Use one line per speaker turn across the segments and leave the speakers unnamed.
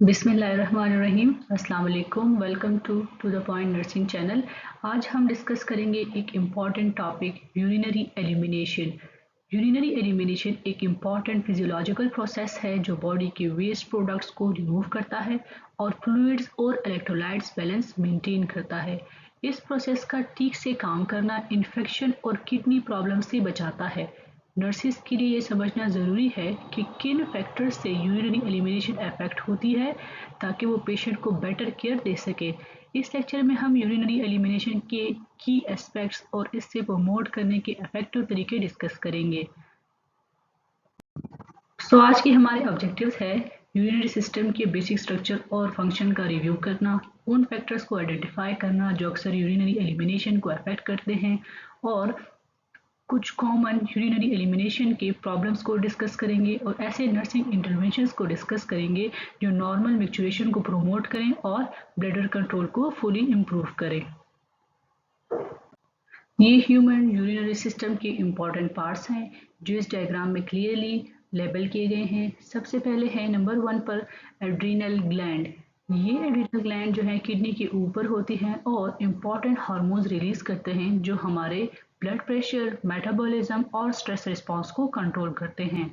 बिस्मिल्लाहिर्रहमानिर्रहीम। अस्सलाम वालेकुम। Welcome to the point nursing channel. आज हम डिस्कस करेंगे एक important topic, urinary elimination. Urinary elimination एक इम्पॉर्टेंट फिजियोलॉजिकल प्रोसेस है जो बॉडी के वेस्ट प्रोडक्ट्स को रिमूव करता है और फ्लूइड्स और इलेक्ट्रोलाइट्स बैलेंस मेंटेन करता है। इस प्रोसेस का ठीक से काम करना इन्फेक्शन और किडनी प्रॉब्लम से बचाता है। नर्सिस के लिए ये समझना ज़रूरी है कि किन फैक्टर्स से यूरिनरी एलिमिनेशन अफेक्ट होती है ताकि वो पेशेंट को बेटर केयर दे सके। इस लेक्चर में हम यूरिनरी एलिमिनेशन के की एस्पेक्ट्स और इससे प्रमोट करने के इफेक्टिव तरीके डिस्कस करेंगे। आज के हमारे ऑब्जेक्टिव्स है यूरिनरी सिस्टम के बेसिक स्ट्रक्चर और फंक्शन का रिव्यू करना, उन फैक्टर्स को आइडेंटिफाई करना जो अक्सर यूरिनरी एलिमिनेशन को अफेक्ट करते हैं और कुछ कॉमन यूरिनरी एलिमिनेशन के प्रॉब्लम्स को डिस्कस करेंगे और ऐसे नर्सिंग इंटरवेंशंस को डिस्कस करेंगे जो नॉर्मल मैच्योरेशन को प्रमोट करें और ब्लडर कंट्रोल को फुली इम्प्रूव करें। ये ह्यूमन यूरिनरी सिस्टम के इम्पॉर्टेंट पार्ट्स हैं जो इस डायग्राम में क्लियरली लेबल किए गए हैं। सबसे पहले है नंबर 1 पर एड्रीनल ग्लैंड। ये एड्रीनल ग्लैंड जो है किडनी के ऊपर होती हैं और इम्पॉर्टेंट हार्मोन्स रिलीज करते हैं जो हमारे ब्लड प्रेशर, मेटाबॉलिज्म और स्ट्रेस रिस्पॉन्स को कंट्रोल करते हैं।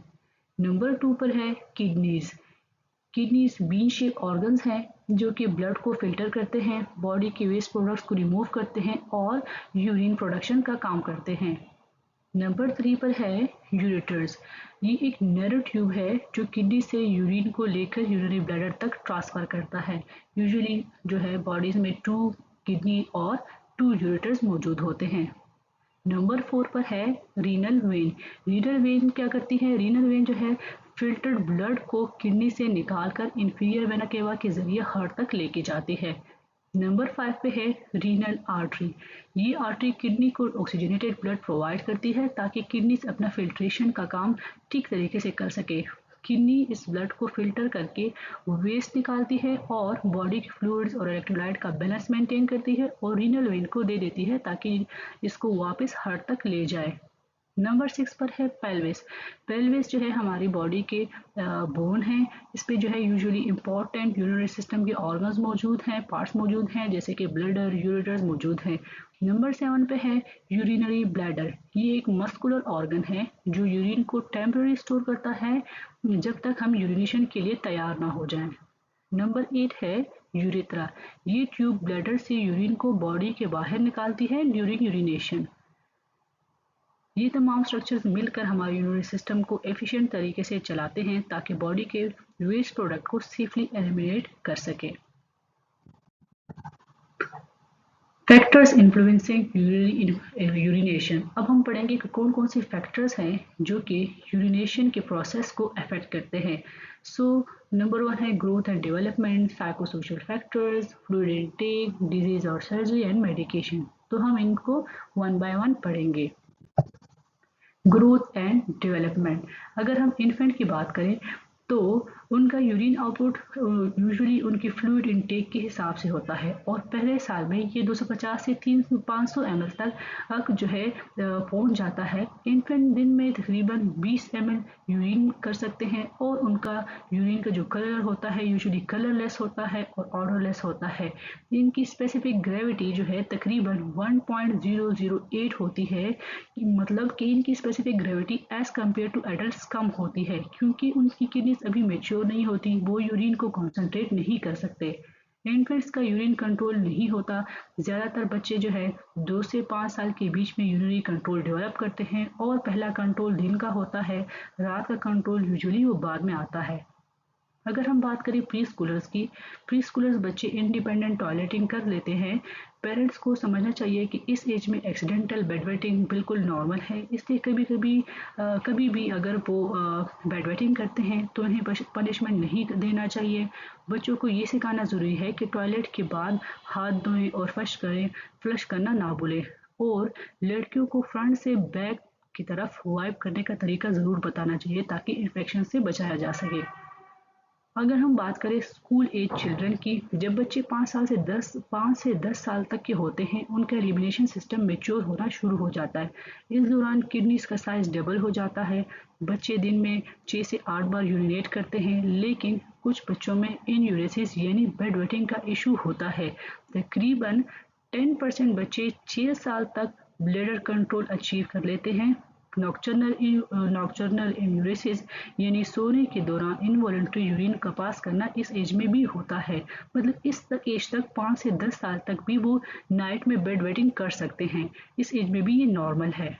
नंबर 2 पर है kidneys. Kidneys bean shape organs हैं जो कि ब्लड को फिल्टर करते हैं, बॉडी के वेस्ट प्रोडक्ट्स को रिमूव करते हैं और यूरिन प्रोडक्शन का काम करते हैं। नंबर 3 पर है यूरेटर्स। ये एक नैरो ट्यूब है जो किडनी से यूरिन को लेकर यूरिनरी ब्लैडर तक ट्रांसफर करता है। यूजुअली जो है बॉडीज में 2 किडनी और 2 यूरेटर्स मौजूद होते हैं। नंबर 4 पर है रीनल वेन। रीनल वेन क्या करती है? रीनल वेन जो है फिल्टर्ड ब्लड को किडनी से निकालकर इंफीरियर वेना केवा के जरिए हार्ट तक लेके जाती है। नंबर 5 पे है रीनल आर्टरी। ये आर्टरी किडनी को ऑक्सीजनेटेड ब्लड प्रोवाइड करती है ताकि किडनी अपना फिल्ट्रेशन का काम ठीक तरीके से कर सके। किडनी इस ब्लड को फिल्टर करके वेस्ट निकालती है और बॉडी के फ्लूइड्स और इलेक्ट्रोलाइट का बैलेंस मेंटेन करती है और रीनल वेन को दे देती है ताकि इसको वापस हार्ट तक ले जाए। नंबर 6 पर है पेल्विस। पेल्विस जो है हमारी बॉडी के बोन है। इस पे जो है यूजुअली इंपॉर्टेंट यूरिनरी सिस्टम के ऑर्गन्स मौजूद हैं, पार्ट्स मौजूद हैं जैसे कि ब्लडर, यूरेटर्स मौजूद हैं। नंबर 7 पे है यूरिनरी ब्लैडर। ये एक मस्कुलर ऑर्गन है जो यूरिन को टेम्पररी स्टोर करता है जब तक हम यूरिनेशन के लिए तैयार ना हो जाएं। नंबर 8 है यूरेथ्रा। ये ट्यूब ब्लैडर से यूरिन को बॉडी के बाहर निकालती है ड्यूरिंग यूरिनेशन। ये तमाम स्ट्रक्चर्स मिलकर हमारे यूरिनरी सिस्टम को एफिशिएंट तरीके से चलाते हैं ताकि बॉडी के वेस्ट प्रोडक्ट को सेफली एलिमिनेट कर सके। Factors influencing urination. अब हम पढ़ेंगे कि कौन कौन से फैक्टर्स हैं जो कि यूरिनेशन के प्रोसेस को अफेक्ट करते हैं। नंबर 1 है growth and development, psychosocial factors, fluid intake, disease और सर्जरी एंड मेडिकेशन। तो हम इनको वन बाय वन पढ़ेंगे। Growth and development. अगर हम इन्फेंट की बात करें तो उनका यूरिन आउटपुट यूजुअली उनकी फ्लूइड इनटेक के हिसाब से होता है और पहले साल में ये 250 से 500 ml तक जो है पहुंच जाता है। इन्फेंट दिन में तकरीबन 20 ml यूरिन कर सकते हैं और उनका यूरिन का जो कलर होता है यूजुअली कलरलेस होता है और ऑर्डरलेस होता है। इनकी स्पेसिफिक ग्रेविटी जो है तकरीबन 1.008 होती है, मतलब कि इनकी specific gravity as compare to adult कम होती है क्योंकि उनकी किडनीज अभी मेच्योर नहीं होती, वो यूरिन को कॉन्सेंट्रेट नहीं कर सकते। इन्फेंट्स का यूरिन कंट्रोल नहीं होता। ज़्यादातर बच्चे जो है 2 से 5 साल के बीच में यूरिनरी कंट्रोल डेवलप करते हैं और पहला कंट्रोल दिन का होता है, रात का कंट्रोल यूजुअली वो बाद में आता है। अगर हम बात करें प्री स्कूलर्स की, प्री स्कूलर्स बच्चे इंडिपेंडेंट टॉयलेटिंग कर लेते हैं। पेरेंट्स को समझना चाहिए कि इस एज में एक्सीडेंटल बेड वेटिंग बिल्कुल नॉर्मल है, इसलिए कभी भी अगर वो बेड वेटिंग करते हैं तो उन्हें पनिशमेंट नहीं देना चाहिए। बच्चों को ये सिखाना ज़रूरी है कि टॉयलेट के बाद हाथ धोएं और फ्लश करना ना भूलें और लड़कियों को फ्रंट से बैक की तरफ वाइप करने का तरीका ज़रूर बताना चाहिए ताकि इन्फेक्शन से बचाया जा सके। अगर हम बात करें स्कूल एज चिल्ड्रन की, जब बच्चे 5 से 10 साल तक के होते हैं उनका एलिमिनेशन सिस्टम मेच्योर होना शुरू हो जाता है। इस दौरान किडनीज का साइज डबल हो जाता है। बच्चे दिन में 6 से 8 बार यूरिनेट करते हैं लेकिन कुछ बच्चों में इन्यूरेसिस यानी बेड वेटिंग का इशू होता है। तकरीबन 10% बच्चे 6 साल तक ब्लैडर कंट्रोल अचीव कर लेते हैं। नॉक्टर्नल इन्यूरेसिस यानी सोने के दौरान इनवॉलंटरी यूरिन का पास करना इस एज में भी होता है। मतलब इस तक एज तक 5 से 10 साल तक भी वो नाइट में बेड वेटिंग कर सकते हैं। इस एज में भी ये नॉर्मल है।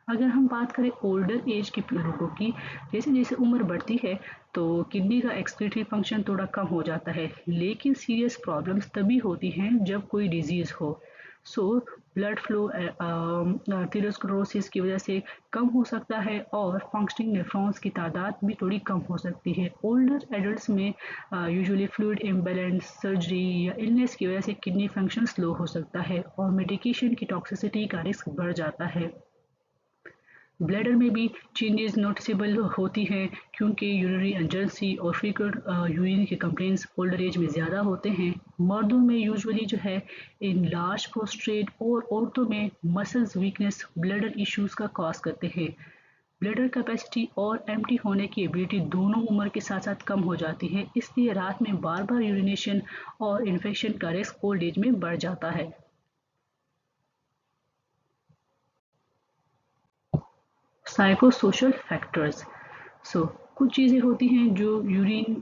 अगर हम बात करें ओल्डर एज के लोगों की, जैसे जैसे उम्र बढ़ती है तो किडनी का एक्सक्रीटरी फंक्शन थोड़ा कम हो जाता है, लेकिन सीरियस प्रॉब्लम्स तभी होती हैं जब कोई डिजीज़ हो। सो ब्लड फ्लो एथेरोस्क्लेरोसिस की वजह से कम हो सकता है और फंक्शनिंग नेफ्रॉन्स की तादाद भी थोड़ी कम हो सकती है। ओल्डर एडल्ट्स में यूजुअली फ्लूइड इम्बैलेंस, सर्जरी या इलनेस की वजह से किडनी फंक्शन स्लो हो सकता है और मेडिकेशन की टॉक्सिसिटी का रिस्क बढ़ जाता है। ब्लैडर में भी चेंजेस नोटिसेबल होती हैं क्योंकि यूरिनरी एजेंसी और फ्रीक्वेंट यूरिन के कंप्लेंट्स ओल्डर एज में ज़्यादा होते हैं। मर्दों में यूजुअली जो है इन लार्ज प्रोस्टेट और औरतों में मसल्स वीकनेस ब्लैडर इश्यूज का कॉज करते हैं। ब्लैडर कैपेसिटी और एम्प्टी होने की एबिलिटी दोनों उम्र के साथ साथ कम हो जाती है, इसलिए रात में बार बार यूरिनेशन और इन्फेक्शन का रिस्क ओल्ड एज में बढ़ जाता है। Psychosocial factors. कुछ चीज़ें होती हैं जो यूरिन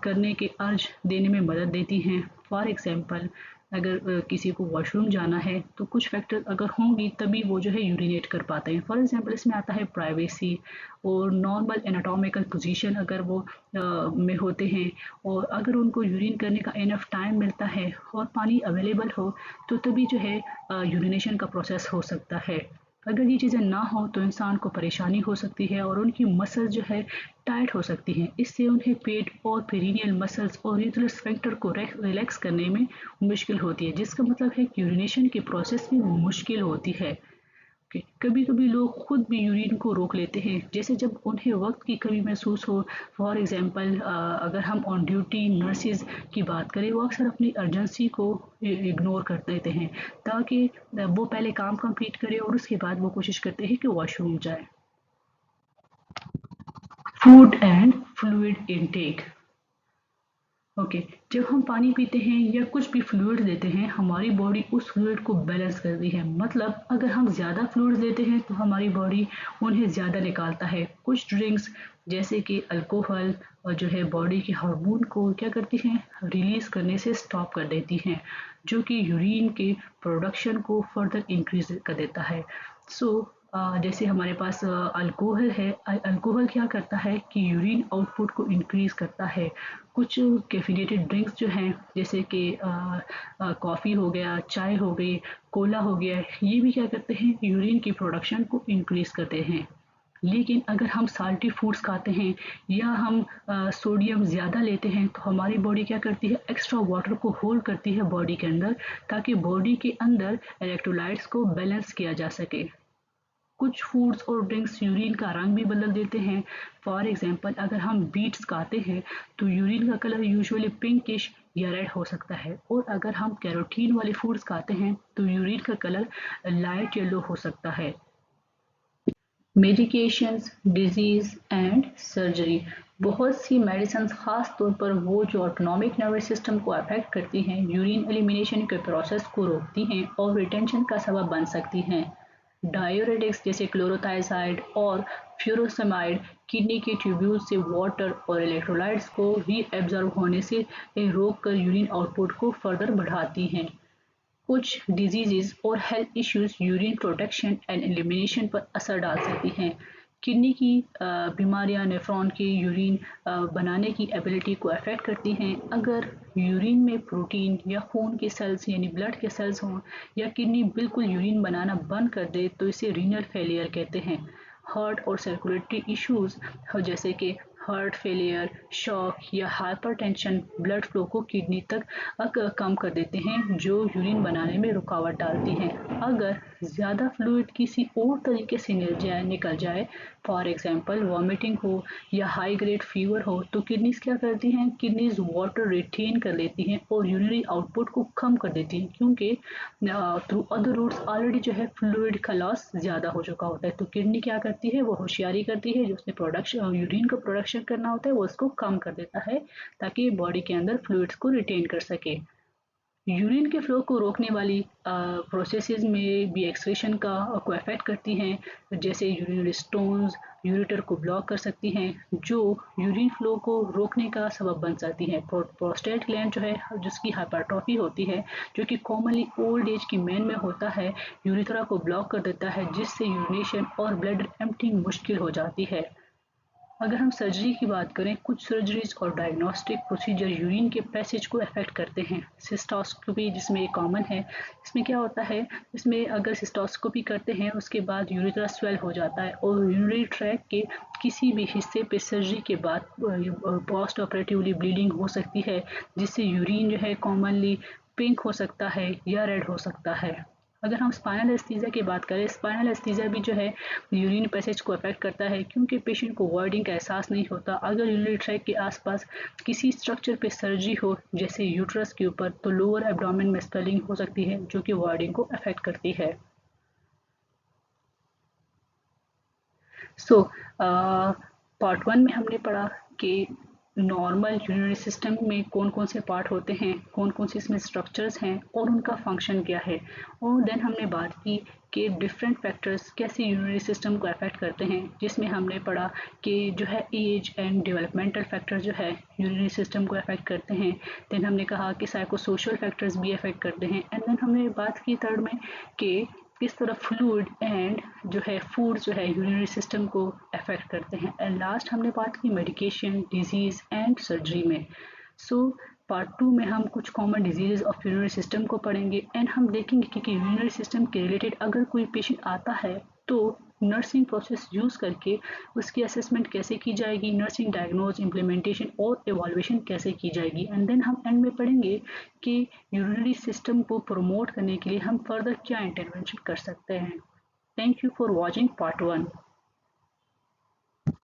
करने के अर्ज देने में मदद देती हैं। फॉर एग्जांपल अगर किसी को वॉशरूम जाना है तो कुछ फैक्टर अगर होंगी तभी वो जो है यूरिनेट कर पाते हैं। फॉर एग्जांपल इसमें आता है प्राइवेसी और नॉर्मल एनाटॉमिकल पोजीशन अगर वो में होते हैं, और अगर उनको यूरिन करने का इनफ टाइम मिलता है और पानी अवेलेबल हो तो तभी जो है यूरिनेशन का प्रोसेस हो सकता है। अगर ये चीज़ें ना हो तो इंसान को परेशानी हो सकती है और उनकी मसल्स जो है टाइट हो सकती हैं। इससे उन्हें पेट और पेरिनियल मसल्स और यूरिनरी स्फिंक्टर को रिलैक्स करने में मुश्किल होती है, जिसका मतलब है कि यूरिनेशन की प्रोसेस भी मुश्किल होती है। कभी कभी लोग खुद भी यूरिन को रोक लेते हैं, जैसे जब उन्हें वक्त की कमी महसूस हो। फॉर एग्जांपल अगर हम ऑन ड्यूटी नर्सिस की बात करें, वो अक्सर अपनी अर्जेंसी को इग्नोर कर देते हैं ताकि वो पहले काम कंप्लीट करें और उसके बाद वो कोशिश करते हैं कि वॉशरूम जाए। Food and fluid intake. Okay, जब हम पानी पीते हैं या कुछ भी फ्लूइड लेते हैं, हमारी बॉडी उस फ्लूइड को बैलेंस करती है। मतलब अगर हम ज़्यादा फ्लूइड लेते हैं तो हमारी बॉडी उन्हें ज़्यादा निकालता है। कुछ ड्रिंक्स जैसे कि अल्कोहल और जो है बॉडी के हार्मोन को क्या करती हैं, रिलीज करने से स्टॉप कर देती हैं, जो कि यूरिन के प्रोडक्शन को फर्दर इंक्रीज कर देता है। सो जैसे हमारे पास अल्कोहल है, अल्कोहल क्या करता है कि यूरिन आउटपुट को इंक्रीज करता है। कुछ कैफिनेटेड ड्रिंक्स जो हैं जैसे कि कॉफ़ी हो गया, चाय हो गई, कोला हो गया, ये भी क्या करते हैं, यूरिन की प्रोडक्शन को इंक्रीज करते हैं। लेकिन अगर हम साल्टी फूड्स खाते हैं या हम सोडियम ज़्यादा लेते हैं तो हमारी बॉडी क्या करती है, एक्स्ट्रा वाटर को होल्ड करती है बॉडी के अंदर, ताकि बॉडी के अंदर इलेक्ट्रोलाइट्स को बैलेंस किया जा सके। कुछ फूड्स और ड्रिंक्स यूरिन का रंग भी बदल देते हैं। फॉर एग्जांपल अगर हम बीट्स खाते हैं तो यूरिन का कलर यूजुअली पिंकिश या रेड हो सकता है, और अगर हम कैरोटीन वाले फूड्स खाते हैं तो यूरिन का कलर लाइट येलो हो सकता है। Medications, disease and surgery. बहुत सी मेडिसिन खास तौर पर वो जो ऑटोनॉमिक नर्वस सिस्टम को अफेक्ट करती हैं, यूरिन एलिमिनेशन के प्रोसेस को रोकती हैं और रिटेंशन का सबब बन सकती हैं। डायूरेटिक्स जैसे क्लोरोथाइजाइड और फ्यूरोसेमाइड किडनी के ट्यूब्यूल से वाटर और इलेक्ट्रोलाइट्स को रीएब्जॉर्ब होने से रोक कर यूरिन आउटपुट को फर्दर बढ़ाती हैं। कुछ डिजीजेज और health issues urine protection and elimination पर असर डाल सकती हैं। किडनी की बीमारियां नेफ्रॉन के यूरिन बनाने की एबिलिटी को अफेक्ट करती हैं। अगर यूरिन में प्रोटीन या खून के सेल्स यानी ब्लड के सेल्स हों या किडनी बिल्कुल यूरिन बनाना बंद कर दे तो इसे रीनल फेलियर कहते हैं। हार्ट और सर्कुलेटरी इश्यूज जैसे कि हार्ट फेलियर, शॉक या हाइपरटेंशन ब्लड फ्लो को किडनी तक कम कर देते हैं, जो यूरिन बनाने में रुकावट डालती हैं। अगर ज़्यादा फ्लूइड किसी और तरीके से निकल जाए फॉर एग्जाम्पल वॉमिटिंग हो या हाई ग्रेड फीवर हो तो किडनीज क्या करती हैं, किडनीज वाटर रिटेन कर लेती हैं और यूरिनरी आउटपुट को कम कर देती हैं, क्योंकि थ्रू अदर रूट्स ऑलरेडी जो है फ्लूइड का लॉस ज़्यादा हो चुका होता है। तो किडनी क्या करती है, वो होशियारी करती है, जो उसने प्रोडक्शन यूरिन का प्रोडक्शन करना होता है वो उसको कम कर देता है ताकि बॉडी के अंदर फ्लूइड्स को रिटेन कर सके। यूरिन के फ्लो को रोकने वाली प्रोसेसेस में भी एक्सक्रीशन का को अफेक्ट करती हैं, जैसे यूरिनरी स्टोन्स यूरेटर को ब्लॉक कर सकती हैं, जो यूरिन फ्लो को रोकने का सबब बन सकती हैं। प्रोस्टेट ग्लैंड जो है, जिसकी हाइपरट्रॉफी होती है, जो कि कॉमनली ओल्ड एज की मैन में होता है, यूरिथ्रा को ब्लॉक कर देता है, जिससे यूरिनेशन और ब्लड एम्प्टिंग मुश्किल हो जाती है। अगर हम सर्जरी की बात करें, कुछ सर्जरीज और डायग्नोस्टिक प्रोसीजर यूरिन के पैसेज को अफेक्ट करते हैं। सिस्टोस्कोपी जिसमें ये कॉमन है, इसमें क्या होता है, इसमें अगर सिस्टोस्कोपी करते हैं उसके बाद यूरिथ्रा स्वेल हो जाता है और यूरिनरी ट्रैक के किसी भी हिस्से पे सर्जरी के बाद पोस्ट ऑपरेटिवली ब्लीडिंग हो सकती है, जिससे यूरिन जो है कॉमनली पिंक हो सकता है या रेड हो सकता है। अगर हम स्पाइनल एस्थीसिया की बात करें, स्पाइनल एस्थीसिया भी जो है यूरिन पैसेज को अफेक्ट करता है, क्योंकि पेशेंट को वर्डिंग का एहसास नहीं होता। अगर यूरिनरी ट्रैक के आसपास किसी स्ट्रक्चर पे सर्जरी हो, जैसे यूट्रस के ऊपर, तो लोअर एब्डोमेन में स्वेलिंग हो सकती है, जो कि वर्डिंग को अफेक्ट करती है। सो पार्ट वन में हमने पढ़ा कि नॉर्मल यूरिनरी सिस्टम में कौन कौन से पार्ट होते हैं, कौन कौन से इसमें स्ट्रक्चर्स हैं और उनका फंक्शन क्या है। और देन हमने बात की कि डिफरेंट फैक्टर्स कैसे यूरिनरी सिस्टम को अफेक्ट करते हैं, जिसमें हमने पढ़ा कि जो है एज एंड डेवलपमेंटल फैक्टर जो है यूरिनरी सिस्टम को अफेक्ट करते हैं। देन हमने कहा कि साइको सोशल फैक्टर्स भी अफेक्ट करते हैं। एंड देन हमने बात की थर्ड में कि किस तरह फ्लूइड एंड जो है फूड जो है यूरिनरी सिस्टम को अफेक्ट करते हैं। एंड लास्ट हमने बात की मेडिकेशन, डिजीज एंड सर्जरी में। सो पार्ट टू में हम कुछ common diseases of urinary system को पढ़ेंगे एंड हम देखेंगे कि यूरिनरी सिस्टम के रिलेटेड अगर कोई पेशेंट आता है तो नर्सिंग प्रोसेस यूज़ करके उसकी असेसमेंट कैसे की जाएगी, नर्सिंग डायग्नोज, इम्प्लीमेंटेशन और एवॉल्यूशन कैसे की जाएगी। एंड देन हम एंड में पढ़ेंगे कि यूरिनरी सिस्टम को प्रमोट करने के लिए हम फर्दर क्या इंटरवेंशन कर सकते हैं। Thank you for watching part one.